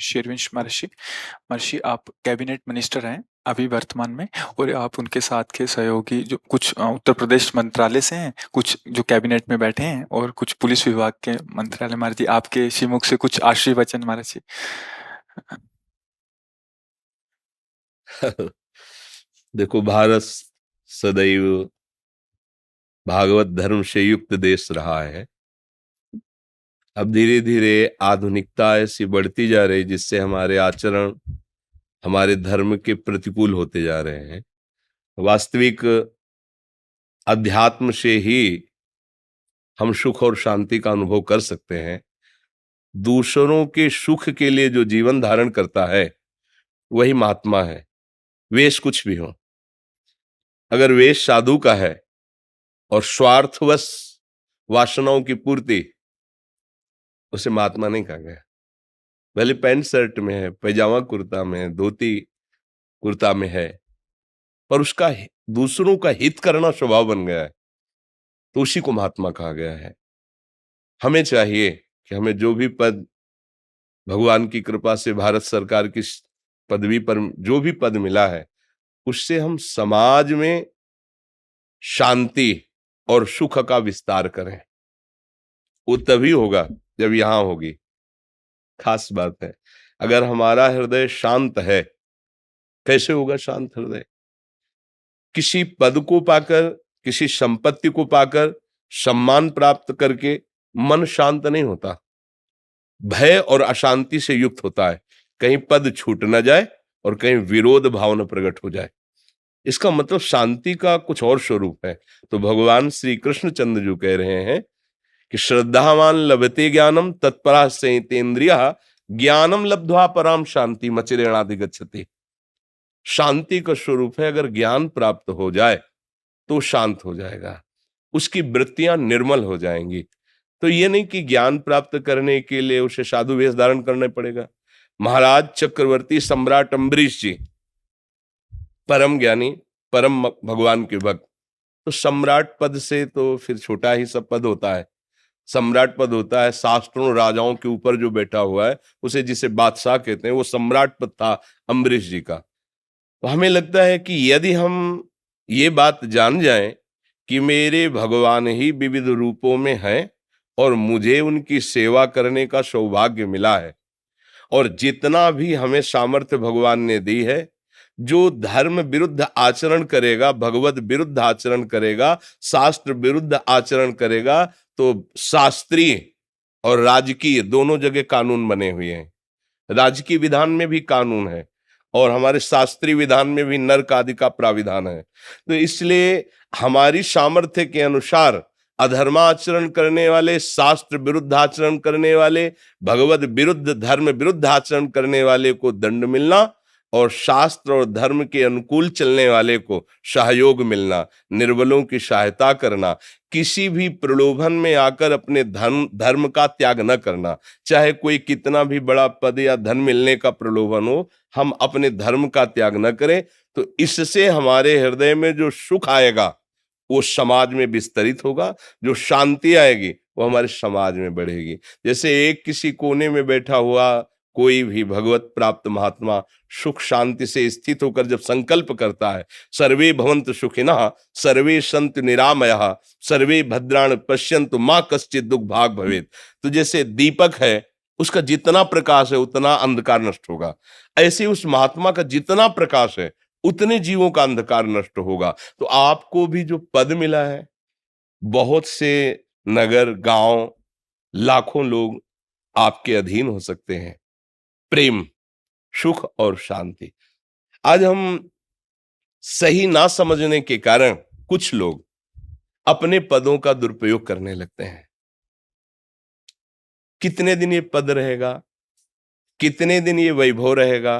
शेरविंश महर्षि। महर्षि, आप cabinet minister हैं अभी वर्तमान में, और आप उनके साथ के सहयोगी जो कुछ उत्तर प्रदेश मंत्रालय से हैं, कुछ जो कैबिनेट में बैठे हैं, और कुछ पुलिस विभाग के मंत्रालय। महर्षि, आपके श्रीमुख से कुछ आशीर्वचन महर्षि। देखो, भारत सदैव भागवत धर्म से युक्त देश रहा है। अब धीरे धीरे आधुनिकता ऐसी बढ़ती जा रही जिससे हमारे आचरण हमारे धर्म के प्रतिकूल होते जा रहे हैं। वास्तविक अध्यात्म से ही हम सुख और शांति का अनुभव कर सकते हैं। दूसरों के सुख के लिए जो जीवन धारण करता है वही महात्मा है, वेश कुछ भी हो। अगर वेश साधु का है और स्वार्थवश वासनाओं की पूर्ति, उसे महात्मा नहीं कहा गया। भले पैंट शर्ट में है, पैजामा कुर्ता में है, धोती कुर्ता में है, पर उसका दूसरों का हित करना स्वभाव बन गया है, तो उसी को महात्मा कहा गया है। हमें चाहिए कि हमें जो भी पद भगवान की कृपा से भारत सरकार की पदवी पर जो भी पद मिला है, उससे हम समाज में शांति और सुख का विस्तार करें। वो तभी होगा जब यहां होगी। खास बात है, अगर हमारा हृदय शांत है, कैसे होगा शांत हृदय? किसी पद को पाकर, किसी संपत्ति को पाकर, सम्मान प्राप्त करके मन शांत नहीं होता, भय और अशांति से युक्त होता है। कहीं पद छूट न जाए और कहीं विरोध भावना प्रकट हो जाए। इसका मतलब शांति का कुछ और स्वरूप है। तो भगवान श्री कृष्णचंद्र जो कह रहे हैं कि श्रद्धावान लभते ज्ञानम तत्परा संयतेन्द्रियः ज्ञानम लब्ध्वा पराम शांति मचिरेणाधिगच्छति। शांति का स्वरूप है, अगर ज्ञान प्राप्त हो जाए तो शांत हो जाएगा, उसकी वृत्तियां निर्मल हो जाएंगी। तो ये नहीं कि ज्ञान प्राप्त करने के लिए उसे साधु वेश धारण करना पड़ेगा। महाराज चक्रवर्ती सम्राट अम्बरीश जी परम ज्ञानी, परम भगवान के भक्त, तो सम्राट पद से तो फिर छोटा ही सब पद होता है। सम्राट पद होता है शास्त्रों राजाओं के ऊपर जो बैठा हुआ है, उसे जिसे बादशाह कहते हैं, वो सम्राट पद था अम्बरीश जी का। तो हमें लगता है कि यदि हम ये बात जान जाएं कि मेरे भगवान ही विविध रूपों में हैं और मुझे उनकी सेवा करने का सौभाग्य मिला है, और जितना भी हमें सामर्थ्य भगवान ने दी है, जो धर्म विरुद्ध आचरण करेगा, भगवत विरुद्ध आचरण करेगा, शास्त्र विरुद्ध आचरण करेगा, तो शास्त्रीय और राजकीय दोनों जगह कानून बने हुए हैं। राजकीय विधान में भी कानून है और हमारे शास्त्रीय विधान में भी नरक आदि का प्राविधान है। तो इसलिए हमारी सामर्थ्य के अनुसार अधर्माचरण करने वाले, शास्त्र विरुद्ध आचरण करने वाले, भगवत विरुद्ध, धर्म विरुद्ध आचरण करने वाले को दंड मिलना, और शास्त्र और धर्म के अनुकूल चलने वाले को सहयोग मिलना, निर्बलों की सहायता करना, किसी भी प्रलोभन में आकर अपने धर्म का त्याग न करना। चाहे कोई कितना भी बड़ा पद या धन मिलने का प्रलोभन हो, हम अपने धर्म का त्याग न करें। तो इससे हमारे हृदय में जो सुख आएगा वो समाज में विस्तरित होगा, जो शांति आएगी वो हमारे समाज में बढ़ेगी। जैसे एक किसी कोने में बैठा हुआ कोई भी भगवत प्राप्त महात्मा सुख शांति से स्थित होकर जब संकल्प करता है, सर्वे भवन्तु सुखिनः सर्वे सन्तु निरामयः सर्वे भद्राणि पश्यन्तु मा कश्चित् दुख भाग भवेत्। तो जैसे दीपक है, उसका जितना प्रकाश है उतना अंधकार नष्ट होगा, ऐसे उस महात्मा का जितना प्रकाश है उतने जीवों का अंधकार नष्ट होगा। तो आपको भी जो पद मिला है, बहुत से नगर, गांव, लाखों लोग आपके अधीन हो सकते हैं। प्रेम, सुख और शांति। आज हम सही ना समझने के कारण कुछ लोग अपने पदों का दुरुपयोग करने लगते हैं। कितने दिन ये पद रहेगा, कितने दिन ये वैभव रहेगा,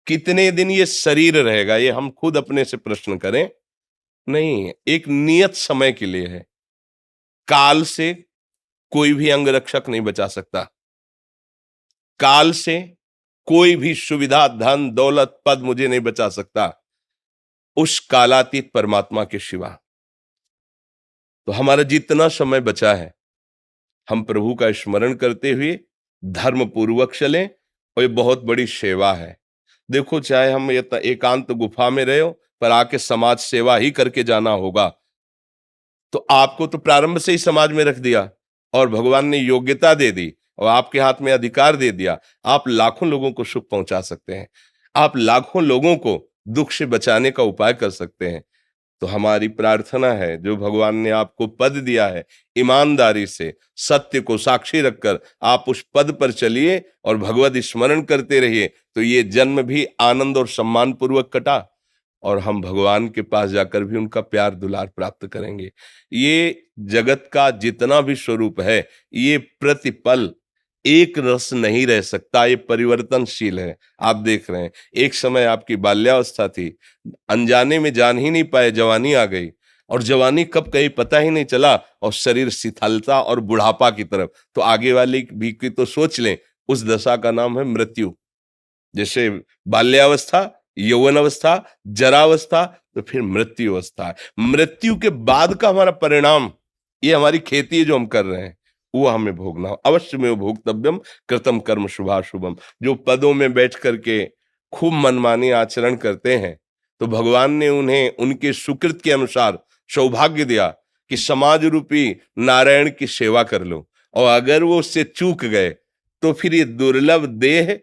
कितने दिन ये शरीर रहेगा, ये हम खुद अपने से प्रश्न करें। नहीं, एक नियत समय के लिए है। काल से कोई भी अंगरक्षक नहीं बचा सकता, काल से कोई भी सुविधा, धन, दौलत, पद मुझे नहीं बचा सकता उस कालातीत परमात्मा के सिवा। तो हमारा जितना समय बचा है, हम प्रभु का स्मरण करते हुए धर्म पूर्वक चलें और ये बहुत बड़ी सेवा है। देखो, चाहे हम ये एकांत गुफा में रहे हो, पर आके समाज सेवा ही करके जाना होगा। तो आपको तो प्रारंभ से ही समाज में रख दिया और भगवान ने योग्यता दे दी और आपके हाथ में अधिकार दे दिया। आप लाखों लोगों को सुख पहुंचा सकते हैं, आप लाखों लोगों को दुख से बचाने का उपाय कर सकते हैं। तो हमारी प्रार्थना है, जो भगवान ने आपको पद दिया है, ईमानदारी से सत्य को साक्षी रखकर आप उस पद पर चलिए और भगवत स्मरण करते रहिए। तो ये जन्म भी आनंद और सम्मान पूर्वक कटा और हम भगवान के पास जाकर भी उनका प्यार दुलार प्राप्त करेंगे। ये जगत का जितना भी स्वरूप है, ये प्रतिपल एक रस नहीं रह सकता, ये परिवर्तनशील है। आप देख रहे हैं, एक समय आपकी बाल्यावस्था थी, अनजाने में जान ही नहीं पाए, जवानी आ गई और जवानी कब गई पता ही नहीं चला और शरीर शिथिलता और बुढ़ापा की तरफ। तो आगे वाली भी की तो सोच लें, उस दशा का नाम है मृत्यु। जैसे बाल्यावस्था, यौवन अवस्था, जरावस्था, तो फिर मृत्यु अवस्था है। मृत्यु के बाद का हमारा परिणाम, ये हमारी खेती है जो हम कर रहे हैं, वो हमें भोगना हो। अवश्य में भोक्तव्यम कृतम कर्म शुभाशुभम। जो पदों में बैठ करके खूब मनमानी आचरण करते हैं, तो भगवान ने उन्हें उनके सुकृत के अनुसार सौभाग्य दिया कि समाज रूपी नारायण की सेवा कर लो। और अगर वो उससे चूक गए तो फिर ये दुर्लभ देह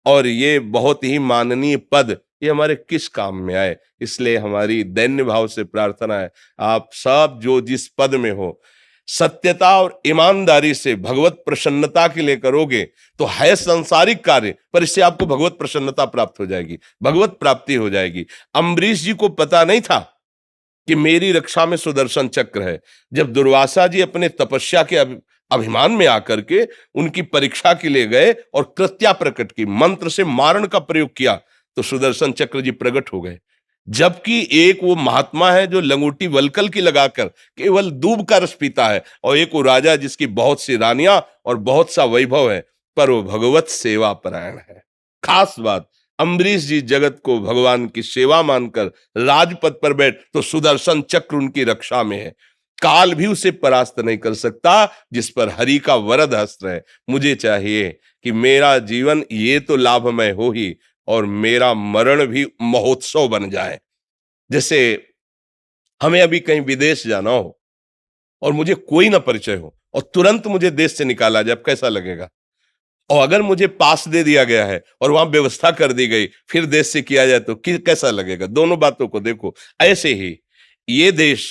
और ये बहुत ही माननीय पद, ये हमारे किस काम में आए। इसलिए हमारी दैन्य भाव से प्रार्थना है, आप सब जो जिस पद में हो, सत्यता और ईमानदारी से भगवत प्रसन्नता के लिए करोगे तो है संसारिक कार्य, पर इससे आपको भगवत प्रसन्नता प्राप्त हो जाएगी, भगवत प्राप्ति हो जाएगी। अम्बरीश जी को पता नहीं था कि मेरी रक्षा में सुदर्शन चक्र है। जब दुर्वासा जी अपने तपस्या के अभिमान में आकर के उनकी परीक्षा के लिए गए और कृत्या प्रकट की, मंत्र से मारण का प्रयोग किया, तो सुदर्शन चक्र जी प्रकट हो गए। जबकि एक वो महात्मा है जो लंगूटी वलकल की लगाकर केवल दूब का रस पीता है, और एक वो राजा जिसकी बहुत सी रानियां और बहुत सा वैभव है, पर वो भगवत सेवा परायण है। खास बात, अम्बरीश जी जगत को भगवान की सेवा मानकर राजपद पर बैठ, तो सुदर्शन चक्र उनकी रक्षा में है। काल भी उसे परास्त नहीं कर सकता जिस पर हरि का वरद हस्त है। मुझे चाहिए कि मेरा जीवन ये तो लाभमय हो ही, और मेरा मरण भी महोत्सव बन जाए। जैसे हमें अभी कहीं विदेश जाना हो और मुझे कोई ना परिचय हो और तुरंत मुझे देश से निकाला जाए, कैसा लगेगा? और अगर मुझे पास दे दिया गया है और वहां व्यवस्था कर दी गई, फिर देश से किया जाए तो कैसा लगेगा? दोनों बातों को देखो। ऐसे ही ये देश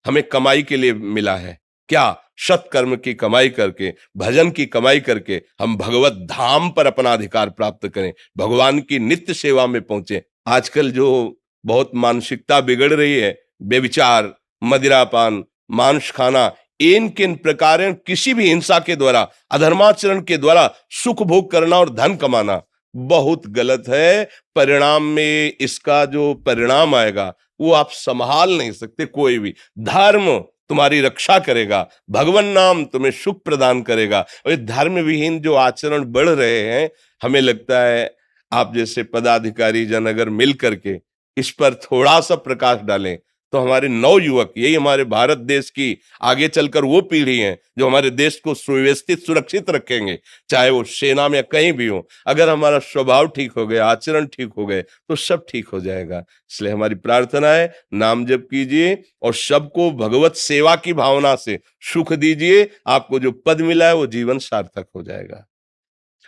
हमें कमाई के लिए मिला है क्या? सत्कर्म की कमाई करके, भजन की कमाई करके हम भगवत धाम पर अपना अधिकार प्राप्त करें, भगवान की नित्य सेवा में पहुंचे। आजकल जो बहुत मानसिकता बिगड़ रही है, बेविचार, मदिरापान, मांस खाना, इन किन प्रकार किसी भी हिंसा के द्वारा, अधर्माचरण के द्वारा सुख भोग करना और धन कमाना बहुत गलत है। परिणाम में इसका जो परिणाम आएगा वो आप संभाल नहीं सकते। कोई भी धर्म तुम्हारी रक्षा करेगा, भगवान नाम तुम्हें सुख प्रदान करेगा। और ये धर्म विहीन जो आचरण बढ़ रहे हैं, हमें लगता है आप जैसे पदाधिकारी जन अगर मिल करके इस पर थोड़ा सा प्रकाश डालें, तो हमारे नवयुवक, यही हमारे भारत देश की आगे चलकर वो पीढ़ी है जो हमारे देश को सुव्यवस्थित सुरक्षित रखेंगे, चाहे वो सेना में कहीं भी हो। अगर हमारा स्वभाव ठीक हो गया, आचरण ठीक हो गए, तो सब ठीक हो जाएगा। इसलिए हमारी प्रार्थना है, नाम जप कीजिए और सबको भगवत सेवा की भावना से सुख दीजिए। आपको जो पद मिला है वो जीवन सार्थक हो जाएगा।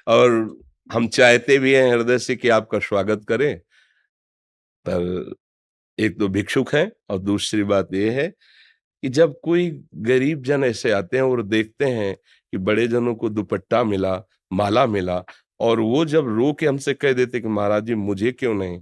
और हम चाहते भी हैं हृदय से कि आपका स्वागत करें, पर एक तो भिक्षुक हैं और दूसरी बात यह है कि जब कोई गरीब जन ऐसे आते हैं और देखते हैं कि बड़े जनों को दुपट्टा मिला, माला मिला, और वो जब रो के हमसे कह देते कि महाराज जी मुझे क्यों नहीं,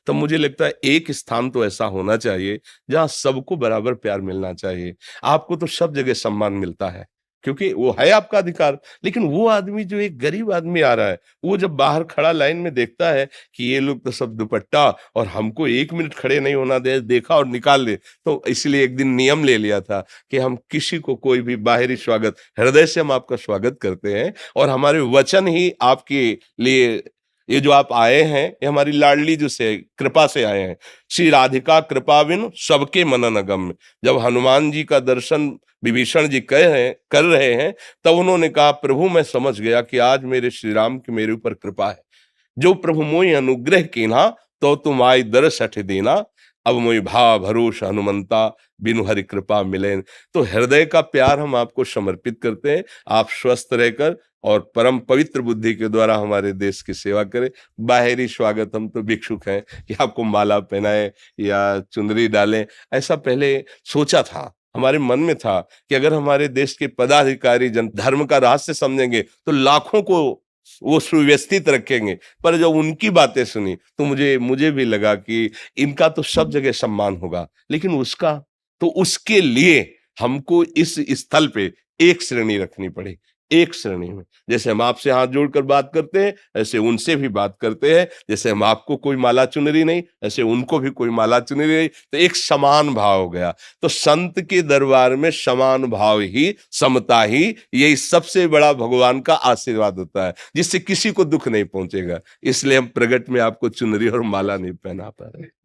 तो मुझे लगता है एक स्थान तो ऐसा होना चाहिए जहां सबको बराबर प्यार मिलना चाहिए। आपको तो सब जगह सम्मान मिलता है क्योंकि वो है आपका अधिकार, लेकिन वो आदमी जो एक गरीब आदमी आ रहा है, वो जब बाहर खड़ा लाइन में देखता है कि ये लोग तो सब दुपट्टा और हमको 1 मिनट खड़े नहीं होना दे, देखा और निकाल दे, तो इसलिए एक दिन नियम ले लिया था कि हम किसी को कोई भी बाहरी स्वागत, हृदय से हम आपका स्वागत करते हैं और हमारे वचन ही आपके लिए ये जो आप आए हैं ये हमारी लाडली जो से कृपा से आए हैं। श्री राधिका कृपा बिनु सबके मनन अगम्य। जब हनुमान जी का दर्शन विभीषण जी कर रहे हैं तब उन्होंने कहा प्रभु मैं समझ गया कि आज मेरे श्री राम की मेरे ऊपर कृपा है। जो प्रभु मोहि अनुग्रह कीन्हा तो तुम आई दरस हठ देना। अब मोहि भाव भरोस हनुमंता बिनु हरि कृपा मिले। तो हृदय का प्यार हम आपको समर्पित करते हैं। आप स्वस्थ रहकर और परम पवित्र बुद्धि के द्वारा हमारे देश की सेवा करें। बाहरी स्वागत हम तो भिक्षुक हैं कि आपको माला पहनाए या चुनरी डालें, ऐसा पहले सोचा था, हमारे मन में था कि अगर हमारे देश के पदाधिकारी जन धर्म का रहस्य समझेंगे तो लाखों को वो सुव्यवस्थित रखेंगे। पर जब उनकी बातें सुनी तो मुझे भी लगा कि इनका तो सब जगह सम्मान होगा, लेकिन उसका तो उसके लिए हमको इस स्थल पे एक श्रेणी रखनी पड़ी। एक श्रेणी में जैसे हम आपसे हाथ जोड़कर बात करते हैं ऐसे उनसे भी बात करते हैं। जैसे हम आपको कोई माला चुनरी नहीं ऐसे उनको भी कोई माला चुनरी नहीं, तो एक समान भाव हो गया। तो संत के दरबार में समान भाव ही, समता ही, यही सबसे बड़ा भगवान का आशीर्वाद होता है, जिससे किसी को दुख नहीं पहुंचेगा। इसलिए हम प्रगट में आपको चुनरी और माला नहीं पहना पा रहे।